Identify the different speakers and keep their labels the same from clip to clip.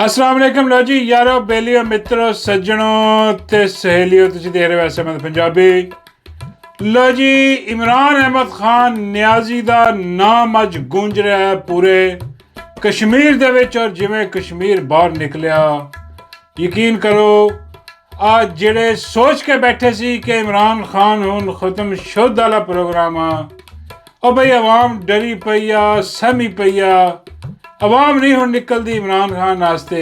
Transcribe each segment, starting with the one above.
Speaker 1: अस्सलाम वालेकुम लो जी यारो बेलियो मित्रों सज्जनों ते सहेलियों तुसीं देख रहे हो SMS पंजाबी। लो जी इमरान अहमद खान नियाजी दा नाम अज गूंज रहा है पूरे कश्मीर दे विच और जिवें कश्मीर बाहर निकलिया यकीन करो आज जेड़े सोच के बैठे सी कि इमरान खान हुण खत्म शुद्ध वाला प्रोग्राम आ और भाई अवाम डरी पई आ सहमी पई आ अवाम नहीं हुण निकलदी इमरान खान वास्ते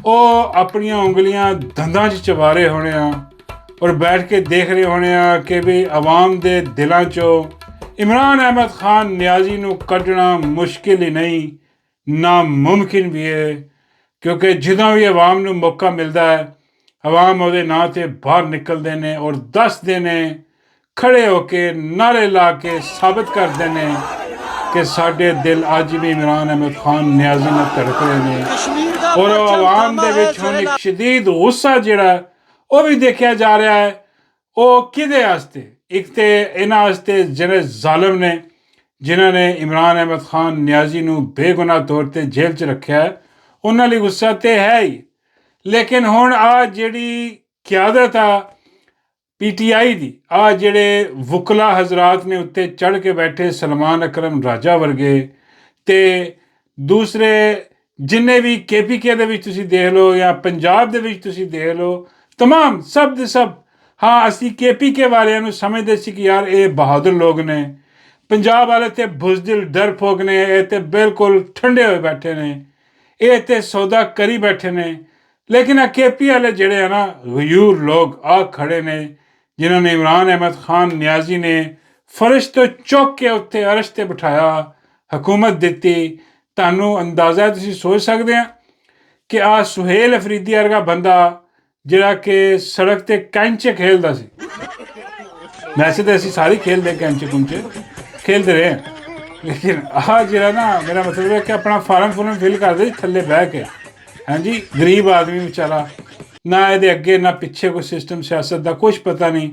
Speaker 1: ਉਹ ਆਪਣੀਆਂ ਉਂਗਲੀਆਂ ਦੰਦਾਂ 'ਚ ਚਬਾ ਰਹੇ ਹੋਣੇ ਆ ਔਰ ਬੈਠ ਕੇ ਦੇਖ ਰਹੇ ਹੋਣੇ ਆ ਕਿ ਵੀ ਆਵਾਮ ਦੇ ਦਿਲਾਂ 'ਚੋਂ ਇਮਰਾਨ ਅਹਿਮਦ ਖਾਨ ਨਿਆਜ਼ੀ ਨੂੰ ਕੱਢਣਾ ਮੁਸ਼ਕਿਲ ਹੀ ਨਹੀਂ ਨਾਮੁਮਕਿਨ ਵੀ ਹੈ ਕਿਉਂਕਿ ਜਦੋਂ ਵੀ ਆਵਾਮ ਨੂੰ ਮੌਕਾ ਮਿਲਦਾ ਹੈ ਆਵਾਮ ਉਹਦੇ ਨਾਂ 'ਤੇ ਬਾਹਰ ਨਿਕਲਦੇ ਨੇ ਔਰ ਦੱਸਦੇ ਨੇ ਖੜੇ ਹੋ ਕੇ ਨਾਰੇ ਲਾ ਕੇ ਸਾਬਤ ਕਰਦੇ ਨੇ कि साढ़े दिल अज भी इमरान अहमद खान नियाजी नाल धड़क रहे हैं और आवाम दे विच हुण एक शदीद गुस्सा जिहड़ा वो भी देखा जा रहा है वो किहदे वास्ते एक तो इन्हां वास्ते जिहड़े जालिम ने जिन्हां ने इमरान अहमद खान नियाजी नूं बेगुनाह तौर ते जेल च रखिया है उन्हां लई गुस्सा तो है ही लेकिन हुण आ जिहड़ी क्यादत आ PTI दी आ ਜਿਹੜੇ ਵਕਲਾ ਹਜ਼ਰਾਤ ਨੇ ਉੱਤੇ ਚੜ੍ਹ ਕੇ ਬੈਠੇ ਸਲਮਾਨ ਅਕਰਮ ਰਾਜਾ ਵਰਗੇ ਤੇ ਦੂਸਰੇ ਜਿੰਨੇ ਵੀ KPK ਦੇ ਵਿੱਚ ਤੁਸੀਂ ਦੇਖ ਲਓ ਜਾਂ ਪੰਜਾਬ ਦੇ ਵਿੱਚ ਤੁਸੀਂ ਦੇਖ ਲਓ ਤਮਾਮ ਸਭ ਦੇ ਸਭ ਹਾਂ ਅਸੀਂ KPK ਵਾਲਿਆਂ ਨੂੰ ਸਮਝਦੇ ਸੀ ਕਿ ਯਾਰ ਇਹ ਬਹਾਦਰ ਲੋਕ ਨੇ ਪੰਜਾਬ ਵਾਲੇ ਤੇ ਬੁਜ਼ਦਿਲ ਡਰਪੋਕ ਨੇ ਇਹ ਤੇ ਬਿਲਕੁਲ ਠੰਡੇ ਹੋਏ ਬੈਠੇ ਨੇ ਇਹ ਤੇ ਸੌਦਾ ਕਰੀ ਬੈਠੇ ਨੇ ਲੇਕਿਨ ਆ KP ਵਾਲੇ ਜਿਹੜੇ ਆ ਨਾ ਗਯੂਰ ਲੋਕ ਆ ਖੜੇ ਨੇ जिन्हों ने इमरान अहमद खान नियाजी ने फर्श तो चुक के उत्ते अरश ते बिठाया हुकूमत दी तानू अंदाज़ा तुसीं सोच सकते हैं कि आ सुहेल अफरीदी वर्गा बंदा जिहड़ा कि सड़क ते कैंचे खेलदा सी वैसे तो असीं सारे खेलते कैंचे कुंचे खेलते रहे लेकिन आ जिहड़ा ना मेरा मतलब है कि अपना फार्म फिल करदे थल्ले बह के हाँ जी गरीब आदमी बेचारा ना ये अगे ना पिछे कोई सिस्टम सियासत का कुछ पता नहीं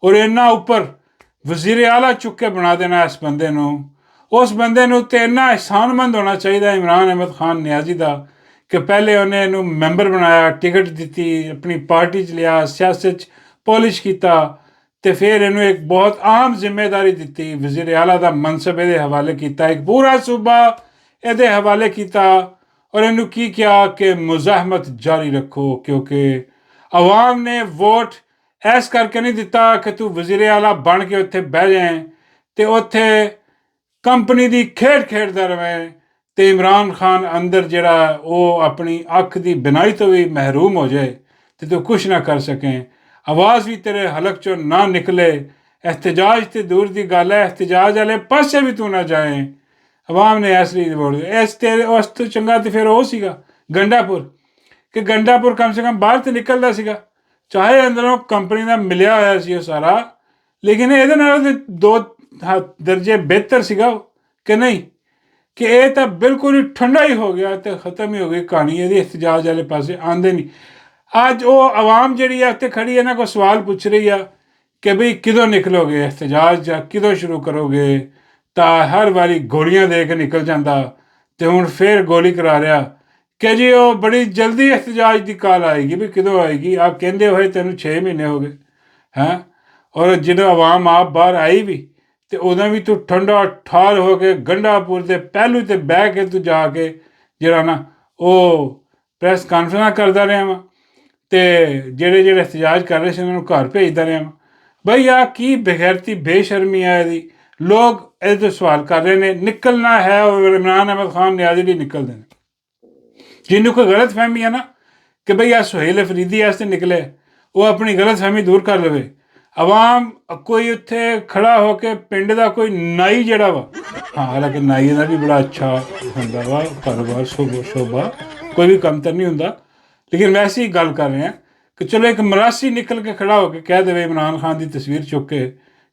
Speaker 1: और इन्ना उपर वजीर आला चुक के बना देना इस बंदे नूं उस बंदे नूं ते इन्ना एहसानमंद होना चाहिए इमरान अहमद खान नियाजी का कि पहले उन्हें इनू मैंबर बनाया टिकट दी अपनी पार्टी च लिया सियासत पॉलिश किया तो फिर इनू एक बहुत आम जिम्मेदारी दी वजीर आला का मनसब ये हवाले किया एक पूरा सूबा ये हवाले किया और इनू की किया कि मुजाहमत जारी रखो क्योंकि अवाम ने वोट ऐस करके नहीं दिता कि तू वजीर आला बन के उत्थे बह जाए तो उत्थे कंपनी की खेड खेडदा रहे तो इमरान खान अंदर जिहड़ा वो अपनी अख की बिनाई तो भी महरूम हो जाए तो तू कुछ ना कर सकें आवाज़ भी तेरे हलक चो ना निकले एहतजाज तो दूर की गल है एहतजाज वाले पासे भी तू ना जाए अवाम ने इस लिए वोट इस तेरे उस तो चंगा तो फिर वो सीगा गंडापुर कि गंडापुर कम से कम बाहर तो निकलता सीगा चाहे अंदरों कंपनी का मिलिया होया सी सारा लेकिन ये दो दर्जे बेहतर सीगा कि नहीं कि ये तो बिल्कुल ही ठंडा ही हो गया तो ख़त्म ही हो गई कहानी ये एहतजाज वाले पासे आंदे नहीं अज वो आवाम जी उत्ते खड़ी इन्हों को सवाल पूछ रही है कि बई किदों निकलोगे एहतजाज या किदों शुरू करोगे तो हर बारी गोलियां दे के निकल जाता तो हुण फिर गोली करा रहा कि जी वो बड़ी जल्दी एहतजाज की कॉल आएगी भी किदों आएगी आप कहते हुए तेन 6 महीने हो गए हैं और जो आवाम आप बाहर आई भी तो उदों भी तू ठंडा ठार हो के गंडापुर के पहलू तो बह के तू जाके जरा ना वो प्रैस कानफ्रेंस करता रहा वा तो जेड़े एहतजाज कर रहे थे उन्होंने घर भेजता रहा वा बई आ की बेगैरती बेशर्मी है यदी लोग ये तो सवाल कर रहे हैं निकलना है और इमरान अहमद खान नियाजी भी निकलते हैं जिन्हों कोई गलत फहमी है ना कि बई आ सुहेल अफरीदी वास्ते निकले वो अपनी गलत फहमी दूर कर लवे अवाम कोई उत्थे खड़ा होके पिंड का कोई नाई जड़ा वा हाँ हालांकि नाई का भी बड़ा अच्छा होंदा वा कारोबार शोभा कोई भी कमतर नहीं होंदा लेकिन वैसे ही गल कर रहे हैं कि चलो एक मरासी निकल के खड़ा होके कह दे इमरान खान की तस्वीर चुक के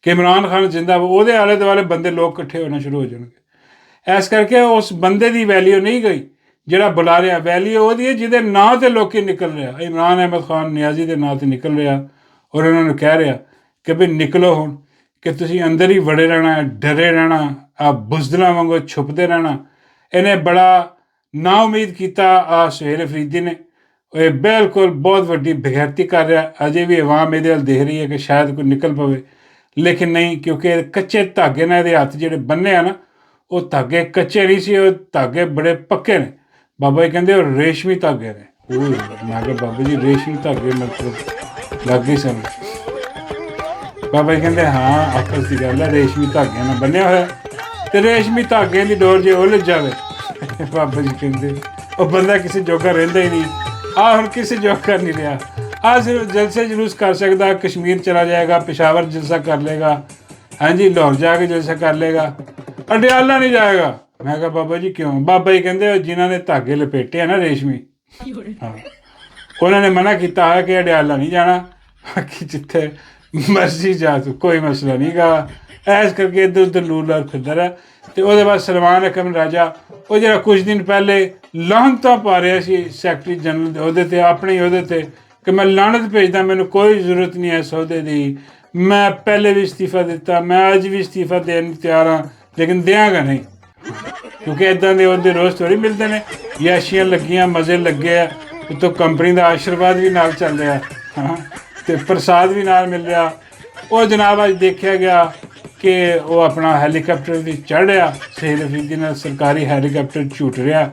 Speaker 1: कि इमरान खान जिंदा वो आले दुआले बंदे लोग इकट्ठे होना शुरू हो जाएंगे इस करके उस बंदे की वैल्यू नहीं गई जिहड़ा बुला रहा वैल्यू वो है जिहदे नां ते लोग निकल रहा इमरान अहमद खान नियाजी के नां ते निकल रहा और उन्होंने कह रहा कि भी निकलो हुण कि तुसीं अंदर ही वड़े रहना डरे रहना आ बुज़दलां वांगू छुपते रहना इन्हें बड़ा ਨਾ ਉਮੀਦ ਕੀਤਾ ਆ ਸੁਹੇਲ ਅਫਰੀਦੀ ਨੇ। ਇਹ ਬਿਲਕੁਲ ਬਹੁਤ ਵੱਡੀ ਬੇਗੈਰਤੀ ਕਰ ਰਿਹਾ। ਅਜੇ ਵੀ ਆਵਾਮ ਇਹਦੇ ਵੱਲ ਦੇਖ ਰਹੀ ਹੈ ਕਿ ਸ਼ਾਇਦ ਕੋਈ ਨਿਕਲ ਪਵੇ, ਲੇਕਿਨ ਨਹੀਂ, ਕਿਉਂਕਿ ਕੱਚੇ ਧਾਗੇ ਨਾਲ ਇਹਦੇ ਹੱਥ ਜਿਹੜੇ ਬੰਨੇ ਆ ਨਾ, ਉਹ ਧਾਗੇ ਕੱਚੇ ਨਹੀਂ ਸੀ, ਉਹ ਧਾਗੇ ਬੜੇ ਪੱਕੇ ਨੇ। ਬਾਬਾ ਜੀ ਕਹਿੰਦੇ ਉਹ ਰੇਸ਼ਮੀ ਧਾਗੇ ਨੇ। ਉਹ ਮੈਂ ਕਿਹਾ ਬਾਬਾ ਜੀ ਰੇਸ਼ਮੀ ਧਾਗੇ ਮਤਲਬ ਲੱਗ ਗਈ ਸਮਝ। ਬਾਬਾ ਜੀ ਕਹਿੰਦੇ ਹਾਂ ਆਪਸ ਦੀ ਗੱਲ ਹੈ, ਰੇਸ਼ਮੀ ਧਾਗਿਆਂ ਨਾਲ ਬੰਨਿਆ ਹੋਇਆ, ਤੇ ਰੇਸ਼ਮੀ ਧਾਗਿਆਂ ਦੀ ਡੋਰ ਜੇ ਉਲਝ ਜਾਵੇ ਬਾਬਾ ਜੀ ਕਹਿੰਦੇ ਉਹ ਬੰਦਾ ਕਿਸੇ ਜੋਗਾ ਰਹਿੰਦਾ ਹੀ ਨਹੀਂ। ਆਹ ਹੁਣ ਕਿਸੇ ਜੋਗਾ ਨਹੀਂ ਰਿਹਾ। ਆਹ ਸਿਰਫ ਜਲਸੇ ਜਲੂਸ ਕਰ ਸਕਦਾ, ਕਸ਼ਮੀਰ ਚਲਾ ਜਾਏਗਾ, ਪਿਸ਼ਾਵਰ ਜਲਸਾ ਕਰ ਲੇਗਾ, ਹਾਂਜੀ ਲਾਹੌਰ ਜਾ ਕੇ ਜਲਸਾ ਕਰ ਲੇਗਾ, ਅਡਿਆਲਾ ਨਹੀਂ ਜਾਏਗਾ। ਮੈਂ ਕਿਹਾ ਬਾਬਾ ਜੀ ਕਿਉਂ? ਬਾਬਾ ਜੀ ਕਹਿੰਦੇ ਜਿਨ੍ਹਾਂ ਨੇ ਧਾਗੇ ਲਪੇਟੇ ਆ ਨਾ ਰੇਸ਼ਮੀ, ਹਾਂ ਉਹਨਾਂ ਨੇ ਮਨਾ ਕੀਤਾ ਹੈ ਕਿ ਅਡਿਆਲਾ ਨਹੀਂ ਜਾਣਾ, ਬਾਕੀ ਜਿੱਥੇ ਮਰਜ਼ੀ ਜਾ ਤੂੰ, ਕੋਈ ਮਸਲਾ ਨਹੀਂ ਗਾ। ਇਸ ਕਰਕੇ ਇੱਧਰ ਉੱਧਰ ਲੂਰ ਲਾਰ ਫਿਰਦਾ ਰਿਹਾ। ਅਤੇ ਉਹਦੇ ਬਾਅਦ ਸਲਮਾਨ ਅਕਰਮ ਰਾਜਾ, ਉਹ ਜਿਹੜਾ ਕੁਝ ਦਿਨ ਪਹਿਲੇ ਲਾਹਨਤਾਂ ਪਾ ਰਿਹਾ ਸੀ ਸੈਕਟਰੀ ਜਨਰਲ ਦੇ ਅਹੁਦੇ 'ਤੇ, ਆਪਣੇ ਅਹੁਦੇ 'ਤੇ, ਕਿ ਮੈਂ ਲਾਹਨਤ ਭੇਜਦਾ, ਮੈਨੂੰ ਕੋਈ ਜ਼ਰੂਰਤ ਨਹੀਂ ਹੈ ਇਸ ਅਹੁਦੇ ਦੀ, ਮੈਂ ਪਹਿਲੇ ਵੀ ਅਸਤੀਫਾ ਦਿੱਤਾ, ਮੈਂ ਅੱਜ ਵੀ ਅਸਤੀਫਾ ਦੇਣ ਨੂੰ ਤਿਆਰ ਹਾਂ, ਲੇਕਿਨ ਦਿਆਂਗਾ ਨਹੀਂ, ਕਿਉਂਕਿ ਇੱਦਾਂ ਦੇ ਉਹਦੇ ਰੋਜ਼ ਥੋੜ੍ਹੀ ਮਿਲਦੇ ਨੇ। ਯਾਸ਼ੀਆਂ ਲੱਗੀਆਂ, ਮਜ਼ੇ ਲੱਗੇ ਆ, ਉੱਤੋਂ ਕੰਪਨੀ ਦਾ ਆਸ਼ੀਰਵਾਦ ਵੀ ਨਾਲ ਚੱਲ ਰਿਹਾ, ਹਾਂ, ਅਤੇ ਪ੍ਰਸਾਦ ਵੀ ਨਾਲ ਮਿਲ ਰਿਹਾ। ਉਹ ਜਨਾਬ ਅੱਜ ਦੇਖਿਆ ਗਿਆ ਕਿ ਉਹ ਆਪਣਾ ਹੈਲੀਕਾਪਟਰ ਵੀ ਚੜ੍ਹ ਰਿਹਾ, ਸੁਹੇਲ ਅਫਰੀਦੀ ਨਾਲ ਸਰਕਾਰੀ ਹੈਲੀਕਾਪਟਰ ਝੂਟ ਰਿਹਾ,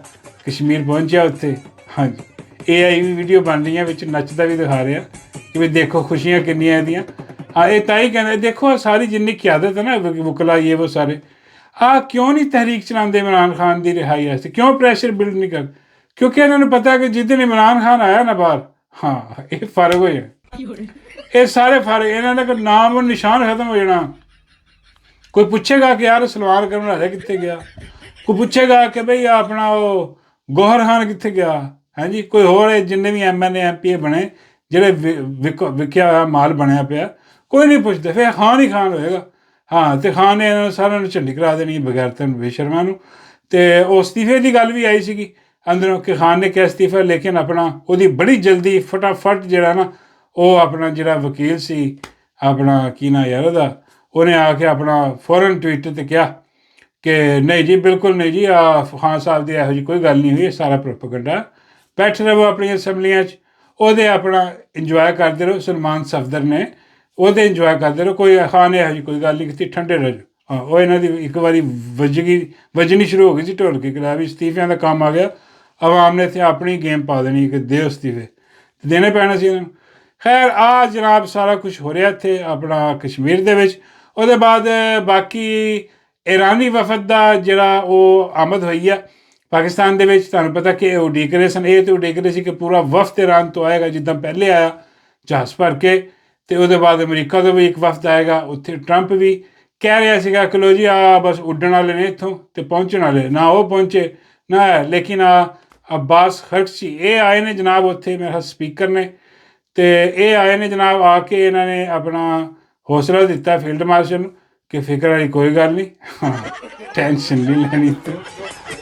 Speaker 1: ਕਸ਼ਮੀਰ ਪਹੁੰਚਿਆ ਉੱਥੇ। ਹਾਂਜੀ AI ਵੀ ਵੀਡੀਓ ਬਣ ਰਹੀਆਂ, ਵਿੱਚ ਨੱਚਦਾ ਵੀ ਦਿਖਾ ਰਿਹਾ ਕਿ ਵੀ ਦੇਖੋ ਖੁਸ਼ੀਆਂ ਕਿੰਨੀਆਂ ਇਹਦੀਆਂ। ਹਾਂ ਇਹ ਤਾਂ ਹੀ ਕਹਿੰਦੇ ਦੇਖੋ ਸਾਰੀ ਜਿੰਨੀ ਕਿਆਦਤ ਹੈ ਨਾ ਵਕਲਾ ਇਹ ਉਹ ਸਾਰੇ, ਆਹ ਕਿਉਂ ਨਹੀਂ ਤਹਿਰੀਕ ਚਲਾਉਂਦੇ ਇਮਰਾਨ ਖਾਨ ਦੀ ਰਿਹਾਈ ਵਾਸਤੇ, ਕਿਉਂ ਪ੍ਰੈਸ਼ਰ ਬਿਲਡ ਨਹੀਂ ਕਰ? ਕਿਉਂਕਿ ਇਹਨਾਂ ਨੂੰ ਪਤਾ ਕਿ ਜਿੱਦਣ ਇਮਰਾਨ ਖਾਨ ਆਇਆ ਨਾ ਬਾਹਰ, ਹਾਂ ਇਹ ਫਰਕ ਹੋ ਜਾਣਾ, ਇਹ ਸਾਰੇ ਫਰਕ, ਇਹਨਾਂ ਦਾ ਨਾਮ ਔਰ ਨਿਸ਼ਾਨ ਖਤਮ ਹੋ ਜਾਣਾ। ਕੋਈ ਪੁੱਛੇਗਾ ਕਿ ਯਾਰ ਸਲਮਾਨ ਅਕਰਮ ਰਾਜਾ ਕਿੱਥੇ ਗਿਆ, ਕੋਈ ਪੁੱਛੇਗਾ ਕਿ ਬਈ ਆਪਣਾ ਉਹ ਗੌਹਰ ਖਾਨ ਕਿੱਥੇ ਗਿਆ, ਹਾਂਜੀ ਕੋਈ ਹੋਰ ਜਿੰਨੇ ਵੀ MLA MPA ਬਣੇ ਜਿਹੜੇ ਵਿਕਿਆ ਹੋਇਆ ਮਾਲ ਬਣਿਆ ਪਿਆ, ਕੋਈ ਨਹੀਂ ਪੁੱਛਦਾ, ਫਿਰ ਖਾਨ ਹੀ ਖਾਨ ਹੋਏਗਾ। ਹਾਂ ਅਤੇ ਖਾਨ ਨੇ ਇਹਨਾਂ ਨੂੰ ਸਾਰਿਆਂ ਨੂੰ ਝੰਡੀ ਕਰਾ ਦੇਣੀ ਬਗੈਰਤਨ ਬੇਸ਼ਰਮਾਂ ਨੂੰ। ਅਤੇ ਉਹ ਅਸਤੀਫੇ ਦੀ ਗੱਲ ਵੀ ਆਈ ਸੀਗੀ ਅੰਦਰੋਂ ਕਿ ਖਾਨ ਨੇ ਕਿਹਾ ਅਸਤੀਫਾ, ਲੇਕਿਨ ਆਪਣਾ ਉਹਦੀ ਬੜੀ ਜਲਦੀ ਫਟਾਫਟ ਜਿਹੜਾ ਨਾ ਉਹ ਆਪਣਾ ਜਿਹੜਾ ਵਕੀਲ ਸੀ ਆਪਣਾ ਕੀ ਨਾਂ ਯਾਰ ਉਹਨੇ ਆ ਕੇ ਆਪਣਾ ਫੌਰਨ ਟਵਿੱਟਰ 'ਤੇ ਕਿਹਾ ਕਿ ਨਹੀਂ ਜੀ ਬਿਲਕੁਲ ਨਹੀਂ ਜੀ, ਖਾਨ ਸਾਹਿਬ ਦੀ ਇਹੋ ਜਿਹੀ ਕੋਈ ਗੱਲ ਨਹੀਂ ਹੋਈ, ਇਹ ਸਾਰਾ ਪ੍ਰੋਪੇਗੈਂਡਾ, ਬੈਠੇ ਰਹੋ ਆਪਣੀਆਂ ਅਸੈਂਬਲੀਆਂ 'ਚ, ਉਹਦੇ ਆਪਣਾ ਇੰਜੋਏ ਕਰਦੇ ਰਹੋ। ਸਲਮਾਨ ਸਫਦਰ ਨੇ ਉਹਦੇ ਇੰਜੋਏ ਕਰਦੇ ਰਹੋ, ਕੋਈ ਖਾਨ ਨੇ ਇਹੋ ਜਿਹੀ ਕੋਈ ਗੱਲ ਨਹੀਂ ਕੀਤੀ, ਠੰਡੇ ਰਹੋ। ਹਾਂ ਉਹ ਇਹਨਾਂ ਦੀ ਇੱਕ ਵਾਰੀ ਵੱਜਣੀ ਸ਼ੁਰੂ ਹੋ ਗਈ ਸੀ ਢੋਲਕੀ ਕਿ ਵੀ ਅਸਤੀਫਿਆਂ ਦਾ ਕੰਮ ਆ ਗਿਆ, ਆਵਾਮ ਨੇ ਇੱਥੇ ਆਪਣੀ ਗੇਮ ਪਾ ਦੇਣੀ ਕਿ ਦਿਓ ਅਸਤੀਫੇ, ਦੇਣੇ ਪੈਣੇ ਸੀ ਇਹਨਾਂ ਨੂੰ। ਖੈਰ ਆ ਜਨਾਬ ਸਾਰਾ ਕੁਛ ਹੋ ਰਿਹਾ ਇੱਥੇ ਆਪਣਾ ਕਸ਼ਮੀਰ ਦੇ ਵਿੱਚ। ਉਹਦੇ ਬਾਅਦ ਬਾਕੀ ਇਰਾਨੀ ਵਫਦ ਦਾ ਜਿਹੜਾ ਉਹ ਆਮਦ ਹੋਈ ਆ ਪਾਕਿਸਤਾਨ ਦੇ ਵਿੱਚ। ਤੁਹਾਨੂੰ ਪਤਾ ਕਿ ਉਡੀਕ ਰਹੇ ਸਨ, ਇਹ ਤਾਂ ਉਡੀਕ ਰਹੇ ਸੀ ਕਿ ਪੂਰਾ ਵਫਦ ਇਰਾਨ ਤੋਂ ਆਏਗਾ ਜਿੱਦਾਂ ਪਹਿਲੇ ਆਇਆ ਜਹਾਜ਼ ਭਰ ਕੇ, ਅਤੇ ਉਹਦੇ ਬਾਅਦ ਅਮਰੀਕਾ ਤੋਂ ਵੀ ਇੱਕ ਵਫਦ ਆਏਗਾ। ਉੱਥੇ ਟਰੰਪ ਵੀ ਕਹਿ ਰਿਹਾ ਸੀਗਾ ਕਿ ਲੋ ਜੀ ਆ ਬਸ ਉੱਡਣ ਵਾਲੇ ਨੇ ਇੱਥੋਂ ਅਤੇ ਪਹੁੰਚਣ ਵਾਲੇ, ਨਾ ਉਹ ਪਹੁੰਚੇ ਨਾ, ਲੇਕਿਨ ਅਬਾਸ ਖਰਚੀ ਇਹ ਆਏ ਨੇ ਜਨਾਬ ਉੱਥੇ ਮੇਰਾ ਸਪੀਕਰ ਨੇ, ਅਤੇ ਇਹ ਆਏ ਨੇ ਜਨਾਬ ਆ ਕੇ ਇਹਨਾਂ ਨੇ ਆਪਣਾ ਹੌਸਲਾ ਦਿੱਤਾ ਫੀਲਡ ਮਾਰਸ਼ਲ ਨੂੰ ਕਿ ਫਿਕਰ ਵਾਲੀ ਕੋਈ ਗੱਲ ਨਹੀਂ, ਹਾਂ ਟੈਨਸ਼ਨ ਨਹੀਂ ਲੈਣੀ,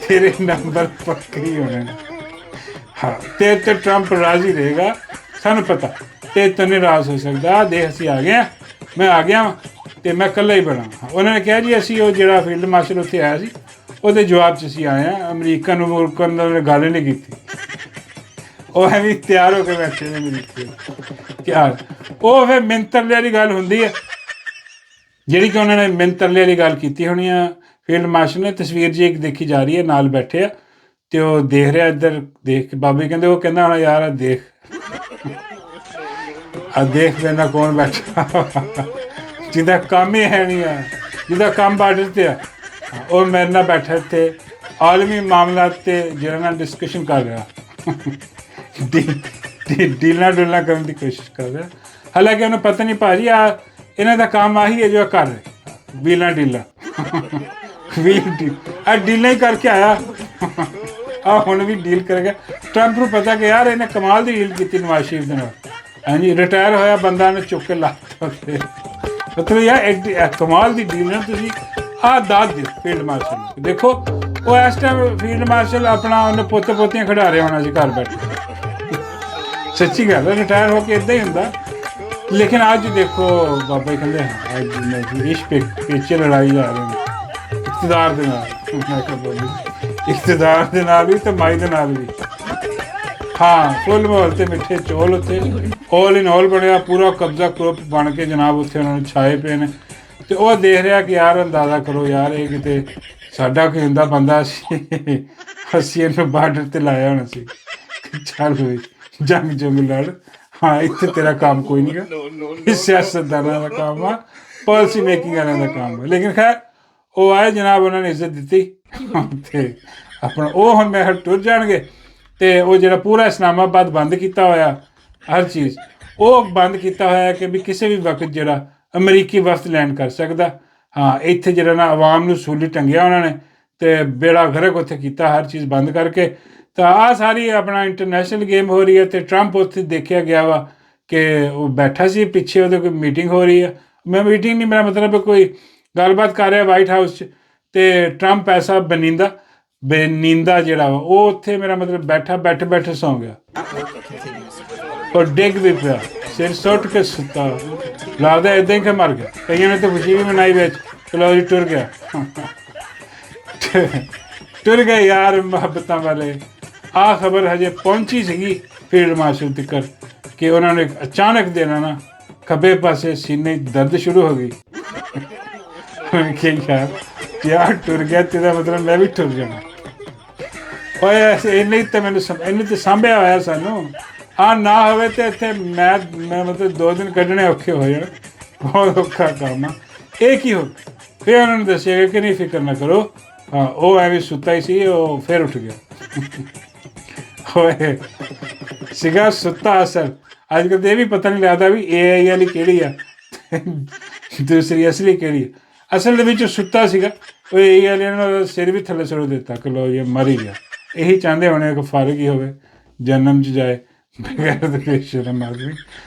Speaker 1: ਤੇਰੇ ਨੰਬਰ ਪੱਕੇ ਹੀ ਹੋਣੇ ਨੇ, ਹਾਂ ਤੇ ਟਰੰਪ ਰਾਜ਼ੀ ਰਹੇਗਾ, ਸਾਨੂੰ ਪਤਾ ਤੇ ਤਾਂ ਨਾਰਾਜ਼ ਹੋ ਸਕਦਾ। ਦੇਖ ਅਸੀਂ ਆ ਗਏ ਹਾਂ, ਮੈਂ ਆ ਗਿਆ ਵਾਂ ਅਤੇ ਮੈਂ ਇਕੱਲਾ ਹੀ ਬਣਾ। ਉਹਨਾਂ ਨੇ ਕਿਹਾ ਜੀ ਅਸੀਂ ਉਹ ਜਿਹੜਾ ਫੀਲਡ ਮਾਰਸ਼ਲ ਉੱਥੇ ਆਇਆ ਸੀ ਉਹਦੇ ਜਵਾਬ 'ਚ ਅਸੀਂ ਆਏ ਹਾਂ, ਅਮਰੀਕਾ ਨੂੰ ਮੁਲਕਾਂ ਨਾਲ ਗੱਲ ਨਹੀਂ ਕੀਤੀ, ਉਹ ਐਵੇਂ ਤਿਆਰ ਹੋ ਕੇ ਬੈਠੇ ਨੇ ਅਮਰੀਕਾ ਕਿਆ। ਉਹ ਫਿਰ ਮਿੰਨਤ ਤਰਲੇ ਵਾਲੀ ਗੱਲ ਹੁੰਦੀ ਹੈ ਜਿਹੜੀ ਕਿ ਉਹਨਾਂ ਨੇ ਮਿੰਨਤ ਤਰਲੇ ਵਾਲੀ ਗੱਲ ਕੀਤੀ ਹੋਣੀ ਆ ਫੀਲਡ ਮਾਰਸ਼ਲ ਨੇ। ਤਸਵੀਰ ਜੀ ਇੱਕ ਦੇਖੀ ਜਾ ਰਹੀ ਹੈ, ਨਾਲ ਬੈਠੇ ਆ ਅਤੇ ਉਹ ਦੇਖ ਰਿਹਾ ਇੱਧਰ, ਦੇਖ ਕੇ ਬਾਬੇ ਕਹਿੰਦੇ ਉਹ ਕਹਿੰਦਾ ਹੋਣਾ ਯਾਰ ਆ ਦੇਖ ਮੇਰੇ ਨਾਲ ਕੌਣ ਬੈਠਾ ਜਿਹਦਾ ਕੰਮ ਹੀ ਹੈ ਨਹੀਂ ਆ, ਜਿਹਦਾ ਕੰਮ ਬਾਰਡਰ 'ਤੇ ਆ, ਉਹ ਮੇਰੇ ਨਾਲ ਬੈਠਾ ਇੱਥੇ ਆਲਮੀ ਮਾਮਲਾ 'ਤੇ ਜਿਹਨਾਂ ਨਾਲ ਡਿਸਕਸ਼ਨ ਕਰ ਰਿਹਾ, ਡੀਲਾਂ ਡੁਲਾਂ ਕਰਨ ਦੀ ਕੋਸ਼ਿਸ਼ ਕਰ ਰਿਹਾ। ਹਾਲਾਂਕਿ ਉਹਨੂੰ ਪਤਾ ਨਹੀਂ ਭਾਜੀ ਆ ਇਹਨਾਂ ਦਾ ਕੰਮ ਆਹੀ ਹੈ ਜੋ ਕਰ ਰਹੇ ਵੀਲਾਂ ਡੀਲਾਂ ਡੀਲਾਂ ਹੀ ਕਰਕੇ ਆਇਆ ਹੁਣ ਵੀ ਡੀਲ ਕਰੇਗਾ। ਟਰੰਪ ਨੂੰ ਪਤਾ ਕਿ ਯਾਰ ਇਹਨੇ ਕਮਾਲ ਦੀ ਡੀਲ ਕੀਤੀ ਨਵਾਜ਼ ਸ਼ਰੀਫ ਦੇ ਨਾਲ, ਹਾਂਜੀ ਰਿਟਾਇਰ ਹੋਇਆ ਬੰਦਾ ਨੇ ਚੁੱਕ ਕੇ ਲਾ ਦਿੱਤਾ, ਮਤਲਬ ਯਾਰ ਕਮਾਲ ਦੀ ਡੀਲ ਨਾ। ਤੁਸੀਂ ਆਹ ਦਾਦ ਦਿਓ ਫੀਲਡ ਮਾਰਸ਼ਲ ਨੂੰ, ਦੇਖੋ ਉਹ ਇਸ ਟਾਈਮ ਫੀਲਡ ਮਾਰਸ਼ਲ ਆਪਣਾ ਉਹਨੇ ਪੋਤੇ ਪੋਤੀਆਂ ਖਿਡਾ ਰਿਹਾ ਹੋਣਾ ਜੀ ਘਰ ਬੈਠੇ, ਸੱਚੀ ਗੱਲ ਹੈ ਰਿਟਾਇਰ ਹੋ ਕੇ ਇੱਦਾਂ ਹੀ ਹੁੰਦਾ। ਲੇਕਿਨ ਅੱਜ ਦੇਖੋ ਬਾਬਾ ਜੀ ਕਹਿੰਦੇ ਅੱਜ ਇਸ਼ਕ ਪੇਚੇ ਲੜਾਈ ਜਾ ਰਹੇ ਨੇ ਇਕਤਦਾਰ ਦੇ ਨਾਲ। ਮੈਂ ਕਿਹਾ ਬਾਬਾ ਇਕਤਦਾਰ ਦੇ ਨਾਲ ਵੀ ਤੇ ਮਾਈ ਦੇ ਨਾਲ ਵੀ। ਹਾਂ ਫੁੱਲ ਮਾਹੌਲ ਤੇ ਮਿੱਠੇ ਚੌਲ ਉੱਥੇ ਆਲ ਇਨ ਆਲ ਬਣਿਆ ਪੂਰਾ ਕਬਜ਼ਾ ਗਰੁੱਪ ਬਣ ਕੇ ਜਨਾਬ ਉੱਥੇ ਉਹਨਾਂ ਨੂੰ ਛਾਏ ਪਏ ਨੇ। ਤੇ ਉਹ ਦੇਖ ਰਿਹਾ ਕਿ ਯਾਰ ਅੰਦਾਜ਼ਾ ਕਰੋ ਯਾਰ ਇਹ ਕਿਤੇ ਸਾਡਾ ਕੋਈ ਹੁੰਦਾ ਬੰਦਾ ਅਸੀਂ ਇਹਨੂੰ ਬਾਰਡਰ ਤੇ ਲਾਇਆ ਹੋਣਾ ਸੀ। ਚੱਲ ਹੋਈ ਜੰਗ ਜੰਗ ਲੜ। ਹਾਂ ਇੱਥੇ ਤੇਰਾ ਕੰਮ ਕੋਈ ਨਹੀਂ ਗਾ, ਇਹ ਸਿਆਸਤਦਾਨਾਂ ਦਾ ਕੰਮ ਆ, ਪਾਲਿਸੀ ਮੇਕਿੰਗ ਵਾਲਿਆਂ ਦਾ ਕੰਮ ਆ। ਲੇਕਿਨ ਖੈਰ ਉਹ ਆਏ ਜਨਾਬ, ਉਹਨਾਂ ਨੇ ਇੱਜ਼ਤ ਦਿੱਤੀ ਤੇ ਆਪਣਾ ਉਹ ਹੁਣ ਮੈਂ ਟੁਰ ਜਾਣਗੇ। ਤੇ ਉਹ ਜਿਹੜਾ ਪੂਰਾ ਇਸਲਾਮਾਬਾਦ ਬੰਦ ਕੀਤਾ ਹੋਇਆ ਹਰ ਚੀਜ਼, ਉਹ ਬੰਦ ਕੀਤਾ ਹੋਇਆ ਕਿ ਵੀ ਕਿਸੇ ਵੀ ਵਕਤ ਜਿਹੜਾ ਅਮਰੀਕੀ ਵਫਦ ਲੈਂਡ ਕਰ ਸਕਦਾ। ਹਾਂ ਇੱਥੇ ਜਿਹੜਾ ਨਾ ਆਵਾਮ ਨੂੰ ਸਹੂਲੀ ਟੰਗਿਆ ਉਹਨਾਂ ਨੇ ਤੇ ਬੇੜਾ ਗਰਕ ਉੱਥੇ ਕੀਤਾ, ਹਰ ਚੀਜ਼ ਬੰਦ ਕਰਕੇ। ਤਾਂ ਆਹ ਸਾਰੀ ਆਪਣਾ ਇੰਟਰਨੈਸ਼ਨਲ ਗੇਮ ਹੋ ਰਹੀ ਹੈ। ਅਤੇ ਟਰੰਪ ਉੱਥੇ ਦੇਖਿਆ ਗਿਆ ਵਾ ਕਿ ਉਹ ਬੈਠਾ ਸੀ ਪਿੱਛੇ, ਉਹਦੇ ਕੋਈ ਮੀਟਿੰਗ ਹੋ ਰਹੀ ਆ। ਮੈਂ ਮੀਟਿੰਗ ਨਹੀਂ, ਮੇਰਾ ਮਤਲਬ ਕੋਈ ਗੱਲਬਾਤ ਕਰ ਰਿਹਾ ਵਾਈਟ ਹਾਊਸ 'ਚ। ਅਤੇ ਟਰੰਪ ਐਸਾ ਬੇਨੀਂਦਾ ਜਿਹੜਾ ਵਾ ਉਹ ਉੱਥੇ ਮੇਰਾ ਮਤਲਬ ਬੈਠੇ ਬੈਠੇ ਸੌਂ ਗਿਆ ਔਰ ਡਿੱਗ ਵੀ ਪਿਆ, ਸਿਰ ਸੁੱਟ ਕੇ ਸੁੱਤਾ, ਲੱਗਦਾ ਇੱਦਾਂ ਹੀ ਕਿ ਮਰ ਗਿਆ। ਕਈਆਂ ਨੇ ਤਾਂ ਖੁਸ਼ੀ ਵੀ ਮਨਾਈ ਵਿੱਚ, ਚਲੋ ਜੀ ਟੁਰ ਗਿਆ ਟੁਰ ਗਏ ਯਾਰ ਮੁਹੱਬਤਾਂ ਵਾਲੇ। ਆਹ ਖਬਰ ਹਜੇ ਪਹੁੰਚੀ ਸੀਗੀ ਫੀਲਡ ਮਾਰਸ਼ਲ ਤੱਕ ਕਿ ਉਹਨਾਂ ਨੇ ਅਚਾਨਕ ਦੇਣਾ ਨਾ ਖੱਬੇ ਪਾਸੇ ਸੀਨੇ ਦਰਦ ਸ਼ੁਰੂ ਹੋ ਗਈ। ਕਿ ਯਾਰ ਟੁਰ ਗਿਆ ਤੇ ਇਹਦਾ ਮਤਲਬ ਮੈਂ ਵੀ ਟੁਰ ਜਾਣਾ। ਓਏ ਇੰਨੇ ਤਾਂ ਮੈਨੂੰ ਇਹਨੂੰ ਤਾਂ ਸਾਂਭਿਆ ਹੋਇਆ ਸਾਨੂੰ। ਹਾਂ ਨਾ ਹੋਵੇ ਤਾਂ ਇੱਥੇ ਮੈਂ ਮਤਲਬ 2 ਦਿਨ ਕੱਢਣੇ ਔਖੇ ਹੋ ਜਾਣ, ਬਹੁਤ ਔਖਾ ਕੰਮ ਆ। ਇਹ ਕੀ ਹੋ ਫਿਰ ਉਹਨਾਂ ਨੂੰ ਦੱਸਿਆ ਕਿ ਨਹੀਂ ਫਿਕਰ ਨਾ ਕਰੋ। ਹਾਂ ਉਹ ਐਵੇਂ ਸੁੱਤਾ ਹੀ ਸੀ, ਉਹ ਫਿਰ ਉੱਠ ਗਿਆ। ਹੋਏ ਸੀਗਾ ਸੁੱਤਾ ਅਸਲ। ਅੱਜ ਕੱਲ੍ਹ ਤਾਂ ਇਹ ਵੀ ਪਤਾ ਨਹੀਂ ਲੱਗਦਾ ਵੀ AI ਵਾਲੀ ਕਿਹੜੀ ਆ ਦੂਸਰੀ ਅਸਲੀ ਕਿਹੜੀ ਆ। ਅਸਲ ਦੇ ਵਿੱਚ ਸੁੱਤਾ ਸੀਗਾ, ਉਹ AI ਵਾਲਿਆਂ ਨੇ ਸਿਰ ਵੀ ਥੱਲੇ ਸੁੱਟ ਦਿੱਤਾ ਕਿ ਲੋ ਇਹ ਮਰ ਹੀ ਗਿਆ। ਇਹੀ ਚਾਹੁੰਦੇ ਹੋਣੇ ਕਿ ਫਰਕ ਹੀ ਹੋਵੇ, ਜਨਮ 'ਚ ਜਾਏ ਬਗੈਰ ਦੇ ਸ਼ਰਮ ਆਦਮੀ,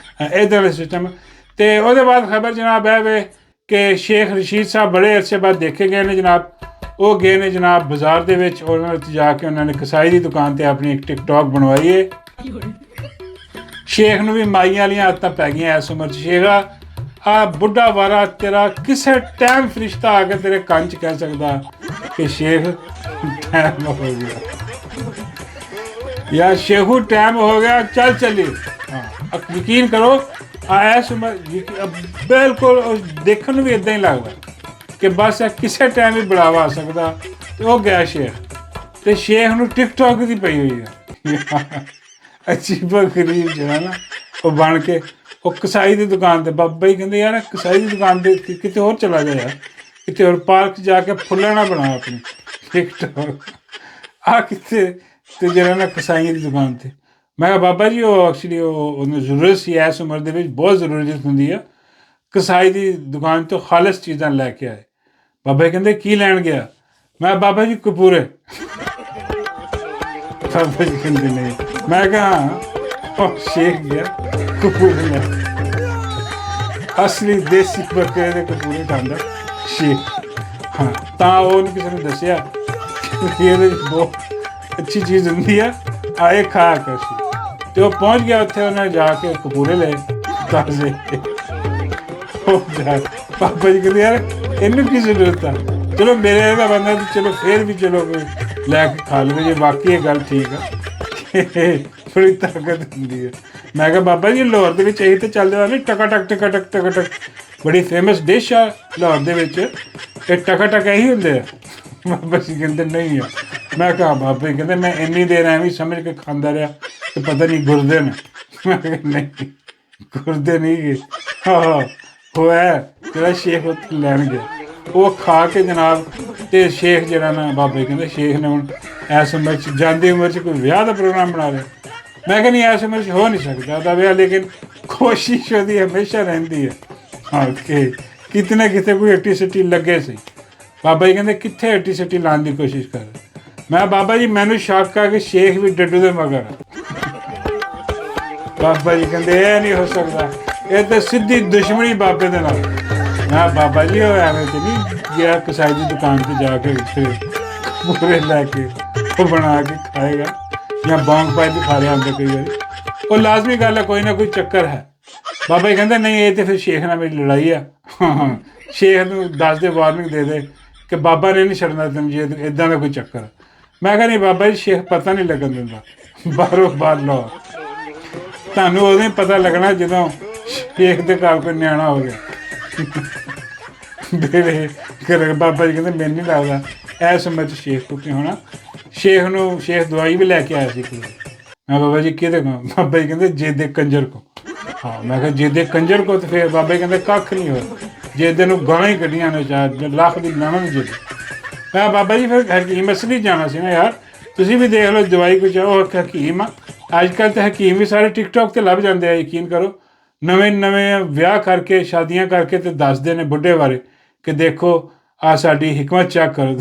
Speaker 1: ਇੱਦਾਂ ਦਾ ਸਿਸਟਮ। ਅਤੇ ਉਹਦੇ ਬਾਅਦ ਖਬਰ ਜਨਾਬ ਹੈ ਵੇ ਕਿ ਸ਼ੇਖ ਰਸ਼ੀਦ ਸਾਹਿਬ ਬੜੇ ਅਰਸੇ ਬਾਅਦ ਦੇਖੇ ਗਏ ਨੇ ਜਨਾਬ। ਉਹ ਗਏ ਨੇ ਜਨਾਬ ਬਾਜ਼ਾਰ ਦੇ ਵਿੱਚ, ਉਹਨਾਂ ਵਿੱਚ ਜਾ ਕੇ ਉਹਨਾਂ ਨੇ ਕਸਾਈ ਦੀ ਦੁਕਾਨ 'ਤੇ ਆਪਣੀ ਇੱਕ ਟਿਕਟੋਕ ਬਣਵਾਈ ਹੈ। ਸ਼ੇਖ ਨੂੰ ਵੀ ਮਾਈਆਂ ਵਾਲੀਆਂ ਆਦਤਾਂ ਪੈ ਗਈਆਂ ਇਸ ਉਮਰ 'ਚ। ਸ਼ੇਖਾ ਆ ਬੁੱਢਾ ਵਾਰਾ ਤੇਰਾ ਕਿਸੇ ਟਾਈਮ ਫਰਿਸ਼ਤਾ ਆ ਕੇ ਤੇਰੇ ਕੰਨ 'ਚ ਕਹਿ ਸਕਦਾ ਕਿ ਸ਼ੇਖ ਟਾਈਮ ਹੋ ਗਿਆ ਜਾਂ ਸ਼ੇਖੂ ਟਾਈਮ ਹੋ ਗਿਆ, ਚੱਲ ਚੱਲੀਏ। ਹਾਂ ਯਕੀਨ ਕਰੋ ਇਸ ਉਮਰ ਬਿਲਕੁਲ ਦੇਖਣ ਨੂੰ ਵੀ ਇੱਦਾਂ ਹੀ ਲੱਗਦਾ ਕਿ ਬਸ ਕਿਸੇ ਟਾਈਮ ਹੀ ਬੜਾਵਾ ਆ ਸਕਦਾ। ਅਤੇ ਉਹ ਗਿਆ ਸ਼ੇਖ, ਅਤੇ ਸ਼ੇਖ ਨੂੰ ਟਿਕਟੋਕ ਦੀ ਪਈ ਹੋਈ ਹੈ। ਅਜੀਬੋ ਗਰੀਬ ਜਿਹੜਾ ਨਾ ਉਹ ਬਣ ਕੇ ਉਹ ਕਸਾਈ ਦੀ ਦੁਕਾਨ 'ਤੇ ਬਾਬਾ ਜੀ ਕਹਿੰਦੇ ਯਾਰ ਕਸਾਈ ਦੀ ਦੁਕਾਨ 'ਤੇ ਕਿਤੇ ਹੋਰ ਚਲਾ ਜਾ ਯਾਰ, ਕਿਤੇ ਹੋਰ ਪਾਰਕ 'ਚ ਜਾ ਕੇ ਫੁੱਲਾਂ ਨਾ ਬਣਾ ਆਪਣੀ ਟਿਕਟੋਕ ਆਹ ਕਿੱਥੇ। ਅਤੇ ਜਿਹੜਾ ਨਾ ਕਸਾਈਆਂ ਦੀ ਦੁਕਾਨ 'ਤੇ ਮੈਂ ਕਿਹਾ ਬਾਬਾ ਜੀ ਉਹ ਐਕਚੁਅਲੀ ਉਹਨੂੰ ਜ਼ਰੂਰਤ ਸੀ ਇਸ ਉਮਰ ਦੇ ਵਿੱਚ, ਬਹੁਤ ਜ਼ਰੂਰਤ ਹੁੰਦੀ ਆ ਕਸਾਈ ਦੀ ਦੁਕਾਨ ਤੋਂ ਖਾਲਸ ਚੀਜ਼ਾਂ ਲੈ ਕੇ ਆਏ। ਬਾਬਾ ਜੀ ਕਹਿੰਦੇ ਕੀ ਲੈਣ ਗਿਆ? ਮੈਂ ਬਾਬਾ ਜੀ ਕਪੂਰੇ। ਬਾਬਾ ਜੀ ਕਹਿੰਦੇ ਨਹੀਂ। ਮੈਂ ਕਿਹਾ ਉਹ ਸ਼ੇਖ ਗਿਆ ਕਪੂਰੇ ਲੈ, ਅਸਲੀ ਦੇਸੀ ਬੱਕਰੇ ਦੇ ਕਪੂਰੇ ਖਾਂਦਾ ਸ਼ੇਖ। ਹਾਂ ਤਾਂ ਉਹਨੂੰ ਕਿਸੇ ਨੇ ਦੱਸਿਆ ਕਿ ਇਹਦੇ ਵਿੱਚ ਬਹੁਤ ਅੱਛੀ ਚੀਜ਼ ਹੁੰਦੀ ਆ, ਆਏ ਖਾ ਕੇ ਸੀ। ਅਤੇ ਉਹ ਪਹੁੰਚ ਗਿਆ ਉੱਥੇ, ਉਹਨੇ ਜਾ ਕੇ ਕਪੂਰੇ ਲਏ ਤਾਜ਼ੇ। ਬਾਬਾ ਜੀ ਕਹਿੰਦੇ ਯਾਰ ਇਹਨੂੰ ਕੀ ਜ਼ਰੂਰਤ ਆ, ਚਲੋ ਮੇਰੇ ਇਹਦਾ ਬੰਦਾ ਤਾਂ ਚਲੋ ਫਿਰ ਵੀ ਚਲੋ ਕੋਈ ਲੈ ਕੇ ਖਾ ਲਵੇ ਜੇ ਵਾਕਈ ਇਹ ਗੱਲ ਠੀਕ ਆ। ਬੜੀ ਤਾਕਤ ਹੁੰਦੀ ਹੈ। ਮੈਂ ਕਿਹਾ ਬਾਬਾ ਜੀ ਲਾਹੌਰ ਦੇ ਵਿੱਚ ਇਹੀ ਤਾਂ ਚੱਲਦਾ ਨਹੀਂ ਟਕ ਬੜੀ ਫੇਮਸ ਡਿਸ਼ ਆ ਲਾਹੌਰ ਦੇ ਵਿੱਚ, ਇਹ ਟਕ ਇਹੀ ਹੁੰਦੇ ਆ। ਬਾਬਾ ਜੀ ਕਹਿੰਦੇ ਨਹੀਂ ਆ। ਮੈਂ ਕਿਹਾ ਬਾਬਾ ਜੀ ਕਹਿੰਦੇ ਮੈਂ ਇੰਨੀ ਦੇਰ ਐਵੇਂ ਸਮਝ ਕੇ ਖਾਂਦਾ ਰਿਹਾ ਕਿ ਪਤਾ ਨਹੀਂ ਗੁਰਦੇ ਨੇ। ਮੈਂ ਕਿਹਾ ਨਹੀਂ ਗੁਰਦੇ ਨਹੀਂ ਗਏ। ਹਾਂ ਹੋਇਆ ਜਿਹੜਾ ਸ਼ੇਖ ਉੱਥੇ ਲੈਣ ਗਿਆ, ਉਹ ਖਾ ਕੇ ਜਨਾਬ। ਅਤੇ ਸ਼ੇਖ ਜਿਹੜਾ ਨਾ ਬਾਬਾ ਜੀ ਕਹਿੰਦੇ ਸ਼ੇਖ ਨੇ ਹੁਣ ਇਸ ਉਮਰ 'ਚ ਜਾਂਦੀ ਉਮਰ 'ਚ ਕੋਈ ਵਿਆਹ ਦਾ ਪ੍ਰੋਗਰਾਮ ਬਣਾ ਲਿਆ। ਮੈਂ ਕਿਹਾ ਨਹੀਂ ਇਸ ਉਮਰ 'ਚ ਹੋ ਨਹੀਂ ਸਕਦਾ ਉਹਦਾ ਵਿਆਹ, ਲੇਕਿਨ ਕੋਸ਼ਿਸ਼ ਉਹਦੀ ਹਮੇਸ਼ਾ ਰਹਿੰਦੀ ਹੈ ਹਾਂ ਕਿ ਕਿਤੇ ਨਾ ਕਿਤੇ ਕੋਈ ਅੱਟੀ ਸੱਟੀ ਲੱਗੇ ਸੀ। ਬਾਬਾ ਜੀ ਕਹਿੰਦੇ ਕਿੱਥੇ ਅੱਟੀ ਸੱਟੀ ਲਾਉਣ ਦੀ ਕੋਸ਼ਿਸ਼ ਕਰ। ਮੈਂ ਬਾਬਾ ਜੀ ਮੈਨੂੰ ਸ਼ੱਕ ਆ ਕਿ ਸ਼ੇਖ ਵੀ ਡੱਡੂ ਦੇ ਮਗਰ ਆ। ਬਾਬਾ ਜੀ ਕਹਿੰਦੇ ਇਹ ਨਹੀਂ ਹੋ ਸਕਦਾ, ਇਹ ਤਾਂ ਸਿੱਧੀ ਦੁਸ਼ਮਣੀ ਬਾਬੇ ਦੇ ਨਾਲ। ਮੈਂ ਬਾਬਾ ਜੀ ਉਹ ਐਵੇਂ ਤੇ ਨਹੀਂ ਗਿਆ ਕਸਾਈ ਦੀ ਦੁਕਾਨ 'ਤੇ ਜਾ ਕੇ ਕਪੂਰੇ ਲੈ ਕੇ ਉਹ ਬਣਾ ਕੇ ਖਾਏਗਾ, ਜਾਂ ਬੌਂਗ ਪਾਈ ਵੀ ਖਾ ਲਿਆ ਹੁੰਦੇ ਕਈ ਵਾਰੀ। ਉਹ ਲਾਜ਼ਮੀ ਗੱਲ ਹੈ, ਕੋਈ ਨਾ ਕੋਈ ਚੱਕਰ ਹੈ। ਬਾਬਾ ਜੀ ਕਹਿੰਦੇ ਨਹੀਂ ਇਹ ਤਾਂ ਫਿਰ ਸ਼ੇਖ ਨਾਲ ਮੇਰੀ ਲੜਾਈ ਆ। ਸ਼ੇਖ ਨੂੰ ਦੱਸ ਦੇ, ਵਾਰਨਿੰਗ ਦੇ ਦੇ ਕਿ ਬਾਬਾ ਨੇ ਨਹੀਂ ਛੱਡਣਾ ਤੈਨੂੰ ਜੇ ਇੱਦਾਂ ਦਾ ਕੋਈ ਚੱਕਰ। ਮੈਂ ਕਿਹਾ ਨਹੀਂ ਬਾਬਾ ਜੀ ਸ਼ੇਖ ਪਤਾ ਨਹੀਂ ਲੱਗਣ ਦਿੰਦਾ ਬਾਹਰੋਂ ਬਾਹਰ ਲਾਹੌਰ, ਤੁਹਾਨੂੰ ਉਦੋਂ ਹੀ ਪਤਾ ਲੱਗਣਾ ਜਦੋਂ ਸ਼ੇਖ ਦੇ ਘਰ ਕੋਈ ਨਿਆਣਾ ਹੋ ਗਿਆ। ਮੇਰੇ ਘਰ ਬਾਬਾ ਜੀ ਕਹਿੰਦੇ ਮੈਨੂੰ ਨਹੀਂ ਲੱਗਦਾ ਇਸ ਉਮਰ 'ਚ ਸ਼ੇਖ ਕੋ ਕੀ ਹੋਣਾ। ਸ਼ੇਖ ਦਵਾਈ ਵੀ ਲੈ ਕੇ ਆਇਆ ਸੀ ਇੱਕ ਵਾਰ। ਮੈਂ ਬਾਬਾ ਜੀ ਕਿਹਦੇ ਕੋਲ? ਬਾਬਾ ਜੀ ਕਹਿੰਦੇ ਜੇਦੇ ਕੰਜਰ ਕੋ। ਹਾਂ ਮੈਂ ਕਿਹਾ ਜੇਦੇ ਕੰਜਰ ਕੋ, ਤੇ ਫਿਰ ਬਾਬਾ ਜੀ ਕਹਿੰਦੇ ਕੱਖ ਨਹੀਂ ਹੋਇਆ, ਜੇਦੇ ਨੂੰ ਗਾਲਾਂ ਹੀ ਕੱਢੀਆਂ ਨੇ ਚਾਰ ਲੱਖ ਦੀ ਲਾਣਾ ਨਹੀਂ ਜੇਦੇ। ਮੈਂ ਬਾਬਾ ਜੀ ਫਿਰ ਹਕੀਮ ਅਸਲੀ ਜਾਣਾ ਸੀ ਨਾ ਯਾਰ, ਤੁਸੀਂ ਵੀ ਦੇਖ ਲਓ ਦਵਾਈ ਕੁਝ ਉਹ ਹਕੀਮ ਆ। ਅੱਜ ਕੱਲ੍ਹ ਤਾਂ ਹਕੀਮ ਵੀ ਸਾਰੇ ਟਿਕਟੋਕ 'ਤੇ ਲੱਭ ਜਾਂਦੇ ਆ, ਯਕੀਨ ਕਰੋ। ਨਵੇਂ ਵਿਆਹ ਕਰਕੇ ਸ਼ਾਦੀਆਂ ਕਰਕੇ ਤੇ ਦੱਸਦੇ ਨੇ ਬੁੱਢੇ ਬਾਰੇ ਕਿ ਦੇਖੋ ਆ ਸਾਡੀ ਹਿਕਮਤ ਚੈੱਕ ਕਰੋ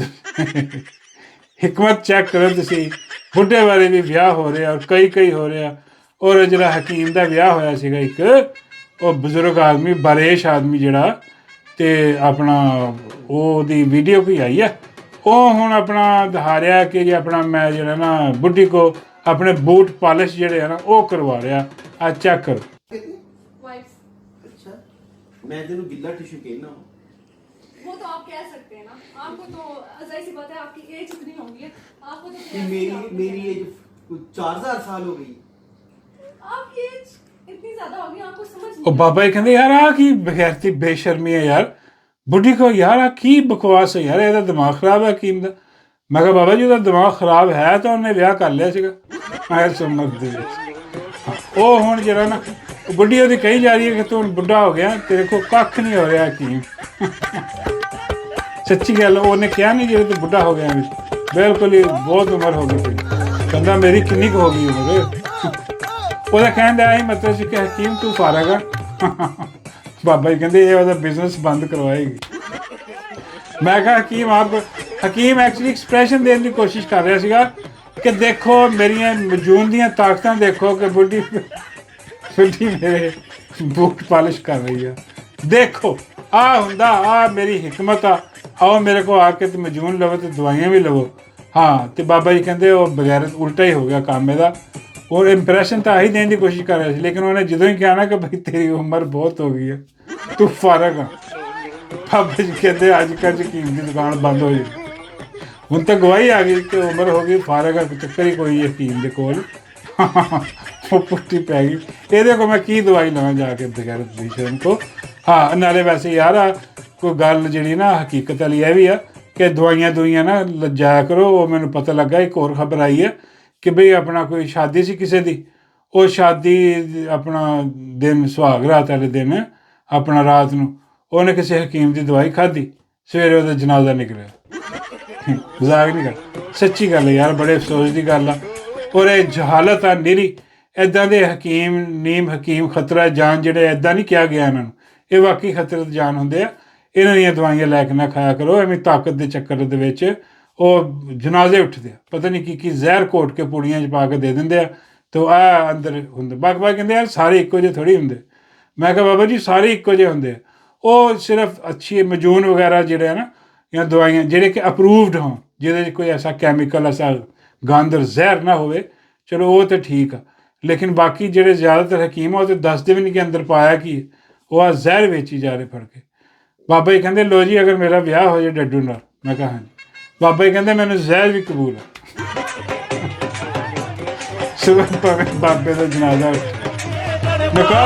Speaker 1: ਹਿਕਮਤ ਚੈੱਕ ਕਰੋ ਤੁਸੀਂ, ਬੁੱਢੇ ਬਾਰੇ ਵੀ ਵਿਆਹ ਹੋ ਰਿਹਾ ਔਰ ਕਈ ਹੋ ਰਿਹਾ। ਔਰ ਜਿਹੜਾ ਹਕੀਮ ਦਾ ਵਿਆਹ ਹੋਇਆ ਸੀਗਾ ਇੱਕ, ਉਹ ਬਜ਼ੁਰਗ ਆਦਮੀ ਬਾਰੇਸ਼ ਆਦਮੀ ਜਿਹੜਾ, ਤੇ ਆਪਣਾ ਉਹਦੀ ਵੀਡੀਓ ਕੋਈ ਆਈ ਆ, ਉਹ ਹੁਣ ਆਪਣਾ ਦਿਖਾ ਰਿਹਾ ਕਿ ਜੀ ਆਪਣਾ ਮੈਂ ਜਿਹੜਾ ਨਾ ਬੁੱਢੀ ਕੋ ਆਪਣੇ ਬੂਟ ਪਾਲਿਸ਼ ਜਿਹੜੇ ਆ ਨਾ ਉਹ ਕਰਵਾ ਰਿਹਾ। ਆ ਚੈੱਕ ਕਰੋ।
Speaker 2: अच्छा मैं तेनू गिल्ला टिश्यू कहना
Speaker 3: वो तो आप कह सकते हैं ना, आपको तो जाहिर सी बात है आपकी एज इतनी होगी, आपको तो
Speaker 2: कि मेरी एज 4000 साल हो गई।
Speaker 3: आपकी एज इतनी ज्यादा होगी, आपको समझ
Speaker 1: ਉਹ
Speaker 3: नहीं
Speaker 1: ਬਾਬਾ ਜੀ ਕਹਿੰਦੇ ਯਾਰ ਆ ਕੀ ਬਗੈਰਤੀ ਬੇਸ਼ਰਮੀ ਹੈ ਯਾਰ, ਬੁੱਢੀ ਕੋ ਯਾਰ ਆ ਕੀ ਬਕਵਾਸ ਹੈ ਯਾਰ, ਇਹਦਾ ਦਿਮਾਗ ਖਰਾਬ ਹੈ ਹਕੀਮ ਦਾ। ਮੈਂ ਕਿਹਾ ਬਾਬਾ ਜੀ ਉਹਦਾ ਦਿਮਾਗ ਖਰਾਬ ਹੈ ਤਾਂ ਉਹਨੇ ਵਿਆਹ ਕਰ ਲਿਆ ਸੀਗਾ ਇਸ ਉਮਰ ਦੇ ਵਿੱਚ। ਉਹ ਹੁਣ ਜਿਹੜਾ ਨਾ ਬੁੱਢੀ ਉਹਦੀ ਕਹੀ ਜਾ ਰਹੀ ਹੈ ਕਿ ਤੂੰ ਹੁਣ ਬੁੱਢਾ ਹੋ ਗਿਆ, ਤੇਰੇ ਕੋਲ ਕੱਖ ਨਹੀਂ ਹੋ ਰਿਹਾ ਹਕੀਮ। ਸੱਚੀ ਗੱਲ ਉਹਨੇ ਕਿਹਾ ਨਹੀਂ ਜਿਹੜੇ ਤੂੰ ਬੁੱਢਾ ਹੋ ਗਿਆ, ਬਿਲਕੁਲ ਹੀ ਬਹੁਤ ਉਮਰ ਹੋ ਗਈ ਤੇਰੀ। ਕਹਿੰਦਾ ਮੇਰੀ ਕਿੰਨੀ ਕੁ ਹੋ ਗਈ ਉਮਰ? ਉਹਦਾ ਕਹਿਣ ਦਾ ਇਹ ਮਤਲਬ ਸੀ ਕਿ ਹਕੀਮ ਤੂੰ ਫਾਰਗ ਆ। ਬਾਬਾ ਜੀ ਕਹਿੰਦੇ ਇਹ ਉਹਦਾ ਬਿਜ਼ਨਸ ਬੰਦ ਕਰਵਾਏਗੀ। ਮੈਂ ਕਿਹਾ ਹਕੀਮ ਐਕਚੁਅਲੀ ਐਕਸਪ੍ਰੈਸ਼ਨ ਦੇਣ ਦੀ ਕੋਸ਼ਿਸ਼ ਕਰ ਰਿਹਾ ਸੀਗਾ ਕਿ ਦੇਖੋ ਮੇਰੀਆਂ ਮਜੂਨ ਦੀਆਂ ਤਾਕਤਾਂ ਦੇਖੋ ਕਿ ਬੁੱਢੀ ਮੇਰੇ ਬੂਟ ਪਾਲਿਸ਼ ਕਰ ਰਹੀ ਆ, ਦੇਖੋ ਆ ਹੁੰਦਾ ਆ ਮੇਰੀ ਹਿਕਮਤ ਆ, ਆਓ ਮੇਰੇ ਕੋਲ ਆ ਕੇ ਤੇ ਮਜੂਨ ਲਵੋ ਤੇ ਦਵਾਈਆਂ ਵੀ ਲਵੋ। ਹਾਂ ਤੇ ਬਾਬਾ ਜੀ ਕਹਿੰਦੇ ਉਹ ਬਗੈਰਤ ਉਲਟਾ ਹੀ ਹੋ ਗਿਆ ਕੰਮ ਇਹਦਾ। ਉਹ ਇੰਪ੍ਰੈਸ਼ਨ ਤਾਂ ਆਹੀ ਦੇਣ ਦੀ ਕੋਸ਼ਿਸ਼ ਕਰ ਰਿਹਾ ਸੀ, ਲੇਕਿਨ ਉਹਨੇ ਜਦੋਂ ਹੀ ਕਿਹਾ ਨਾ ਕਿ ਭਾਈ ਤੇਰੀ ਉਮਰ ਬਹੁਤ ਹੋ ਗਈ ਹੈ, ਤੂੰ ਫਾਰਗ ਆ। ਬਾਬਾ ਜੀ ਕਹਿੰਦੇ ਅੱਜ ਕੱਲ੍ਹ ਹਕੀਮ ਦੀ ਦੁਕਾਨ ਬੰਦ ਹੋ ਗਈ, ਹੁਣ ਤਾਂ ਗਵਾਹੀ ਆ ਗਈ ਕਿ ਉਮਰ ਹੋ ਗਈ, ਫਾਰਗ ਆ, ਚੱਕਰ ਹੀ ਕੋਈ ਹਕੀਮ ਦੇ ਕੋਲ। ਉਹ ਪੁੱਟੀ ਪੈ ਗਈ, ਇਹਦੇ ਕੋਲ ਮੈਂ ਕੀ ਦਵਾਈ ਲਵਾਂ ਜਾ ਕੇ ਬਗੈਰਤ ਬੇਸ਼ਰਮ ਕੋ। ਹਾਂ ਨਾਲੇ ਵੈਸੇ ਯਾਰ ਆ ਕੋਈ ਗੱਲ ਜਿਹੜੀ ਨਾ ਹਕੀਕਤ ਵਾਲੀ ਇਹ ਵੀ ਆ ਕਿ ਦਵਾਈਆਂ ਨਾ ਜਾਇਆ ਕਰੋ। ਉਹ ਮੈਨੂੰ ਪਤਾ ਲੱਗਾ ਇੱਕ ਹੋਰ ਖਬਰ ਆਈ ਹੈ ਕਿ ਬਈ ਆਪਣਾ ਕੋਈ ਸ਼ਾਦੀ ਸੀ ਕਿਸੇ ਦੀ, ਉਹ ਸ਼ਾਦੀ ਆਪਣਾ ਦਿਨ ਸੁਹਾਗ ਰਾਤ ਵਾਲੇ ਦਿਨ ਆਪਣਾ ਰਾਤ ਨੂੰ ਉਹਨੇ ਕਿਸੇ ਹਕੀਮ ਦੀ ਦਵਾਈ ਖਾਧੀ, ਸਵੇਰੇ ਉਹਦਾ ਜਨਾਜ਼ਾ ਨਿਕਲਿਆ। ਮਜ਼ਾਕ ਨਹੀਂ ਕਰ, ਸੱਚੀ ਗੱਲ ਹੈ ਯਾਰ, ਬੜੇ ਅਫਸੋਸ ਦੀ ਗੱਲ ਆ। ਔਰ ਇਹ ਜਹਾਲਤ ਆ ਨਿਰੀ। ਇੱਦਾਂ ਦੇ ਨੀਮ ਹਕੀਮ ਖਤਰਾ ਜਾਨ ਜਿਹੜੇ ਇੱਦਾਂ ਨਹੀਂ ਕਿਹਾ ਗਿਆ ਇਹਨਾਂ ਨੂੰ, ਇਹ ਵਾਕਈ ਖਤਰੇ ਦੀ ਜਾਨ ਹੁੰਦੇ ਆ। ਇਹਨਾਂ ਦੀਆਂ ਦਵਾਈਆਂ ਲੈ ਕੇ ਨਾ ਖਾਇਆ ਕਰੋ, ਐਵੇਂ ਤਾਕਤ ਦੇ ਚੱਕਰ ਦੇ ਵਿੱਚ ਉਹ ਜਨਾਜ਼ੇ ਉੱਠਦੇ ਆ, ਪਤਾ ਨਹੀਂ ਕੀ ਜ਼ਹਿਰ ਘੋਟ ਕੇ ਪੁੜੀਆਂ 'ਚ ਪਾ ਕੇ ਦੇ ਦਿੰਦੇ ਆ, ਤੇ ਆ ਅੰਦਰ ਹੁੰਦੇ। ਬਾਕੀ ਕਹਿੰਦੇ ਯਾਰ ਸਾਰੇ ਇੱਕੋ ਜਿਹੇ ਥੋੜ੍ਹੀ ਹੁੰਦੇ। ਮੈਂ ਕਿਹਾ ਬਾਬਾ ਜੀ ਸਾਰੇ ਇੱਕੋ ਜਿਹੇ ਹੁੰਦੇ ਆ, ਉਹ ਸਿਰਫ ਅੱਛੀ ਮਜੂਨ ਵਗੈਰਾ ਜਿਹੜੇ ਆ ਨਾ ਜਾਂ ਦਵਾਈਆਂ ਜਿਹੜੇ ਕਿ ਅਪਰੂਵਡ ਹੋਣ, ਜਿਹਦੇ 'ਚ ਕੋਈ ਐਸਾ ਕੈਮੀਕਲ ਐਸਾ ਗੰਦ ਜ਼ਹਿਰ ਨਾ ਹੋਵੇ, ਚਲੋ ਉਹ ਤਾਂ ਠੀਕ ਆ। ਲੇਕਿਨ ਬਾਕੀ ਜਿਹੜੇ ਜ਼ਿਆਦਾਤਰ ਹਕੀਮ ਆ ਉਹ ਤਾਂ ਦੱਸਦੇ ਵੀ ਨਹੀਂ ਕਿ ਅੰਦਰ ਪਾਇਆ ਕੀ, ਉਹ ਆ ਜ਼ਹਿਰ ਵੇਚੀ ਜਾ ਰਹੇ ਫੜ ਕੇ। ਬਾਬਾ ਜੀ ਕਹਿੰਦੇ ਲੋ ਜੀ ਅਗਰ ਮੇਰਾ ਵਿਆਹ ਹੋ ਜਾਏ ਡੱਡੂ ਨਾਲ। ਮੈਂ ਕਿਹਾ ਹਾਂਜੀ। ਬਾਬਾ ਜੀ ਕਹਿੰਦੇ ਮੈਨੂੰ ਜ਼ਹਿਰ ਵੀ ਕਬੂਲ ਆ। ਸੁਬਹ ਭਾਵੇਂ ਬਾਬੇ ਦਾ ਜਨਾਜ਼ਾ ਉੱਠੇ। ਮੈਂ ਕਿਹਾ